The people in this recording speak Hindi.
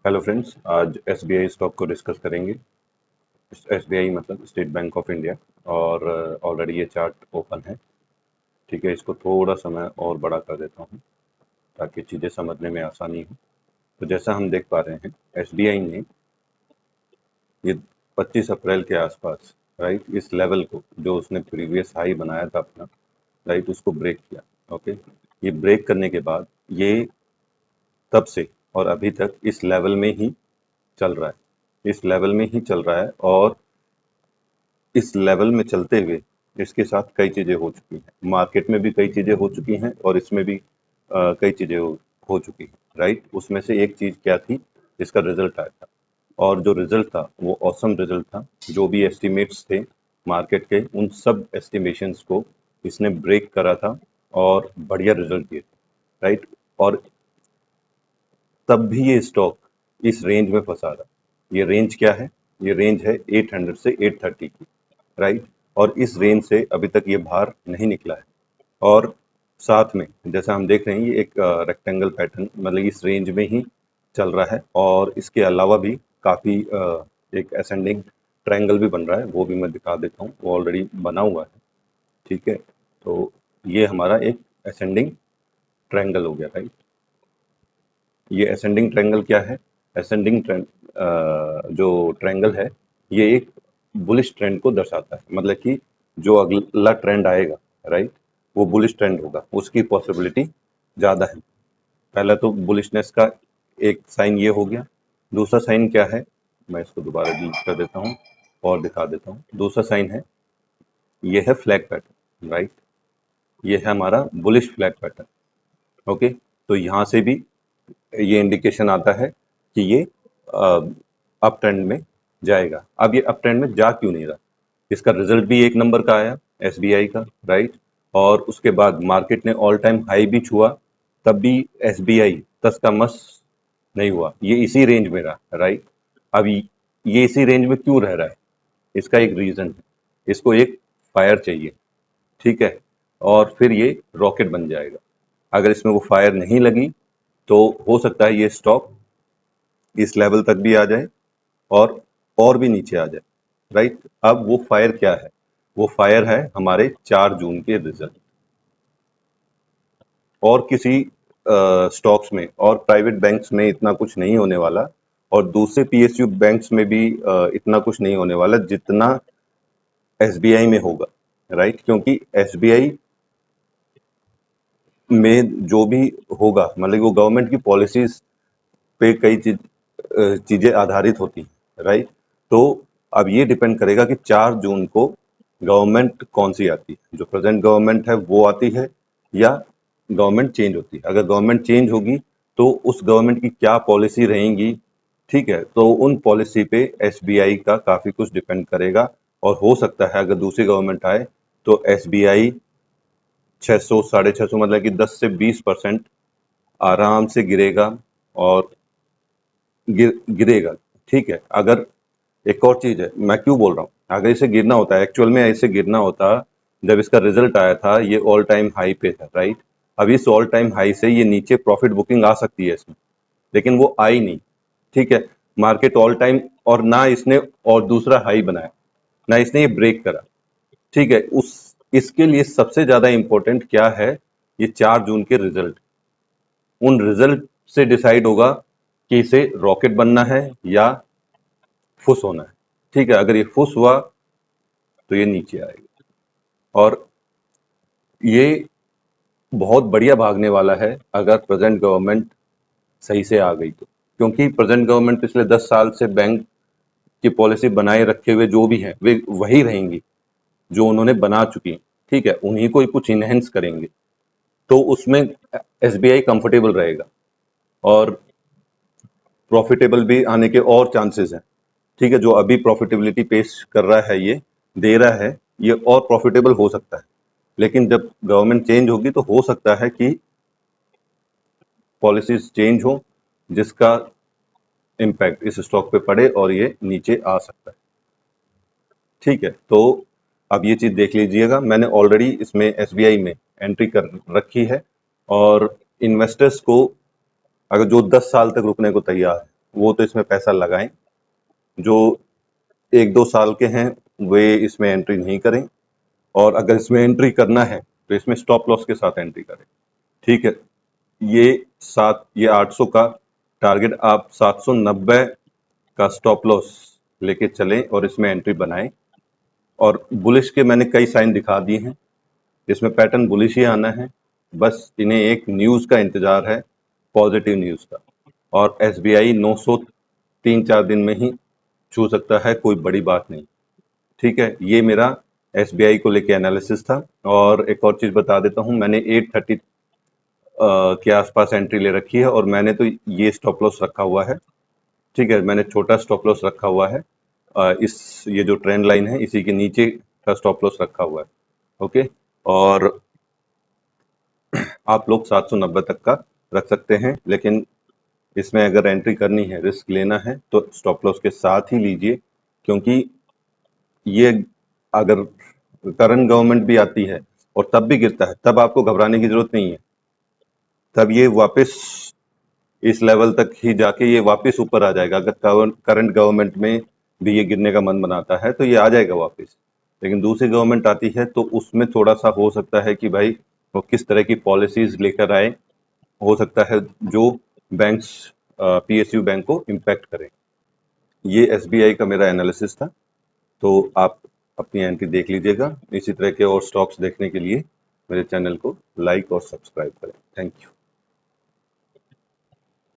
हेलो फ्रेंड्स, आज एसबीआई स्टॉक को डिस्कस करेंगे। एसबीआई मतलब स्टेट बैंक ऑफ इंडिया। और ऑलरेडी ये चार्ट ओपन है। ठीक है, इसको थोड़ा सा मैं और बड़ा कर देता हूँ ताकि चीज़ें समझने में आसानी हो। तो जैसा हम देख पा रहे हैं, एसबीआई ने ये 25 अप्रैल के आसपास, राइट, इस लेवल को जो उसने प्रीवियस हाई बनाया था अपना, राइट, उसको ब्रेक किया। ओके, ये ब्रेक करने के बाद ये तब से और अभी तक इस लेवल में ही चल रहा है। इस लेवल में ही चल रहा है और इस लेवल में चलते हुए इसके साथ कई चीज़ें हो चुकी हैं। मार्केट में भी कई चीज़ें हो चुकी हैं और इसमें भी कई चीज़ें हो चुकी हैं, राइट। उसमें से एक चीज़ क्या थी, जिसका रिजल्ट आया था, और जो रिजल्ट था वो ऑसम रिजल्ट था। जो भी एस्टिमेट्स थे मार्केट के, उन सब एस्टिमेशंस को इसने ब्रेक करा था और बढ़िया रिजल्ट दिए थे, राइट। और तब भी ये स्टॉक इस रेंज में फंसा रहा। ये रेंज क्या है? ये रेंज है 800 से 830 की, राइट। और इस रेंज से अभी तक ये बाहर नहीं निकला है। और साथ में जैसा हम देख रहे हैं, ये एक रेक्टेंगल पैटर्न, मतलब इस रेंज में ही चल रहा है। और इसके अलावा भी काफ़ी एक असेंडिंग ट्रायंगल भी बन रहा है, वो भी मैं दिखा देता हूँ। वो ऑलरेडी बना हुआ है, ठीक है। तो ये हमारा एक असेंडिंग ट्रायंगल हो गया, राइट। ये असेंडिंग ट्रायंगल क्या है? असेंडिंग जो ट्रायंगल है, ये एक बुलिश ट्रेंड को दर्शाता है। मतलब कि जो अगला ट्रेंड आएगा, राइट, वो बुलिश ट्रेंड होगा, उसकी पॉसिबिलिटी ज़्यादा है। पहला तो बुलिशनेस का एक साइन ये हो गया। दूसरा साइन क्या है, मैं इसको दोबारा डिलीट कर देता हूँ और दिखा देता हूँ। दूसरा साइन है, ये है फ्लैग पैटर्न, राइट। ये है हमारा बुलिश फ्लैग पैटर्न। ओके, तो यहाँ से भी ये इंडिकेशन आता है कि ये अप ट्रेंड में जाएगा। अब ये अप ट्रेंड में जा क्यों नहीं रहा? इसका रिजल्ट भी एक नंबर का आया एसबीआई का, राइट। और उसके बाद मार्केट ने ऑल टाइम हाई भी छुआ, तब भी एसबीआई तस का मस नहीं हुआ। ये इसी रेंज में रहा, राइट। अब ये इसी रेंज में क्यों रह रहा है? इसका एक रीजन है, इसको एक फायर चाहिए, ठीक है। और फिर ये रॉकेट बन जाएगा। अगर इसमें वो फायर नहीं लगी तो हो सकता है ये स्टॉक इस लेवल तक भी आ जाए और भी नीचे आ जाए, राइट। अब वो फायर क्या है? वो फायर है हमारे 4 जून के रिजल्ट। और किसी स्टॉक्स में और प्राइवेट बैंक्स में इतना कुछ नहीं होने वाला, और दूसरे पीएसयू बैंक्स में भी इतना कुछ नहीं होने वाला जितना एसबीआई में होगा, राइट। क्योंकि एसबीआई में जो भी होगा, मतलब वो गवर्नमेंट की पॉलिसीज पे कई चीजें आधारित होती हैं, राइट। तो अब ये डिपेंड करेगा कि 4 जून को गवर्नमेंट कौन सी आती है, जो प्रेजेंट गवर्नमेंट है वो आती है या गवर्नमेंट चेंज होती है। अगर गवर्नमेंट चेंज होगी तो उस गवर्नमेंट की क्या पॉलिसी रहेंगी, ठीक है। तो उन पॉलिसी पे एसबीआई का काफी कुछ डिपेंड करेगा। और हो सकता है अगर दूसरी गवर्नमेंट आए तो एसबीआई 600 650, मतलब कि 10 से 20% आराम से गिरेगा और गिरेगा, ठीक है। अगर एक और चीज है, मैं क्यों बोल रहा हूँ, अगर इसे गिरना होता है, एक्चुअल में ऐसे गिरना होता जब इसका रिजल्ट आया था, ये ऑल टाइम हाई पे था, राइट। अब इस ऑल टाइम हाई से ये नीचे प्रॉफिट बुकिंग आ सकती है इसमें, लेकिन वो आई नहीं, ठीक है। मार्केट ऑल टाइम, और ना इसने और दूसरा हाई बनाया, ना इसने ये ब्रेक करा, ठीक है। उस इसके लिए सबसे ज्यादा इंपॉर्टेंट क्या है? ये 4 जून के रिजल्ट। उन रिजल्ट से डिसाइड होगा कि इसे रॉकेट बनना है या फुस होना है, ठीक है। अगर ये फुस हुआ तो ये नीचे आएगा, और ये बहुत बढ़िया भागने वाला है अगर प्रेजेंट गवर्नमेंट सही से आ गई तो। क्योंकि प्रेजेंट गवर्नमेंट पिछले 10 साल से बैंक की पॉलिसी बनाए रखे हुए जो भी हैं, वे वही रहेंगी जो उन्होंने बना चुकी हैं, ठीक है। उन्हीं को ही कुछ इनहेंस करेंगे, तो उसमें एसबीआई कंफर्टेबल रहेगा और प्रॉफिटेबल भी आने के और चांसेस हैं, ठीक है। जो अभी प्रॉफिटेबिलिटी पेश कर रहा है, ये दे रहा है, ये और प्रॉफिटेबल हो सकता है। लेकिन जब गवर्नमेंट चेंज होगी तो हो सकता है कि पॉलिसीज चेंज हो, जिसका इम्पैक्ट इस स्टॉक पे पड़े और ये नीचे आ सकता है, ठीक है। तो अब ये चीज देख लीजिएगा, मैंने ऑलरेडी इसमें एसबीआई में एंट्री कर रखी है। और इन्वेस्टर्स को, अगर जो 10 साल तक रुकने को तैयार है, वो तो इसमें पैसा लगाएं, जो 1-2 साल के हैं वे इसमें एंट्री नहीं करें, और अगर इसमें एंट्री करना है तो इसमें स्टॉप लॉस के साथ एंट्री करें। ठीक है, ये 800 का टारगेट आप 790 का स्टॉप लॉस लेके चलें और इसमें एंट्री बनाएं। और बुलिश के मैंने कई साइन दिखा दिए हैं, इसमें पैटर्न बुलिश ही आना है, बस इन्हें एक न्यूज का इंतजार है, पॉजिटिव न्यूज का। और एसबीआई 900 3-4 दिन में ही छू सकता है, कोई बड़ी बात नहीं। ठीक है, ये मेरा एसबीआई को लेके एनालिसिस था। और एक और चीज बता देता हूं, मैंने 830 के आसपास एंट्री ले रखी है, और मैंने तो ये स्टॉप लॉस रखा हुआ है। ठीक है, मैंने छोटा स्टॉप लॉस रखा हुआ है, ये जो ट्रेंड लाइन है इसी के नीचे का स्टॉप लॉस रखा हुआ है। ओके, और आप लोग 790 तक का रख सकते हैं, लेकिन इसमें अगर एंट्री करनी है, रिस्क लेना है, तो स्टॉप लॉस के साथ ही लीजिए, क्योंकि ये अगर करंट गवर्नमेंट भी आती है और तब भी गिरता है, तब आपको घबराने की जरूरत नहीं है। तब ये वापस इस लेवल तक ही जाके ये वापस ऊपर आ जाएगा। अगर करंट गवर्नमेंट में भी ये गिरने का मन बनाता है तो ये आ जाएगा वापस। लेकिन दूसरी गवर्नमेंट आती है तो उसमें थोड़ा सा हो सकता है कि भाई वो किस तरह की पॉलिसीज लेकर आए, हो सकता है जो बैंक्स पीएसयू बैंक को इम्पैक्ट करें। ये एसबीआई का मेरा एनालिसिस था, तो आप अपनी एंट्री देख लीजिएगा। इसी तरह के और स्टॉक्स देखने के लिए मेरे चैनल को लाइक और सब्सक्राइब करें। Thank you.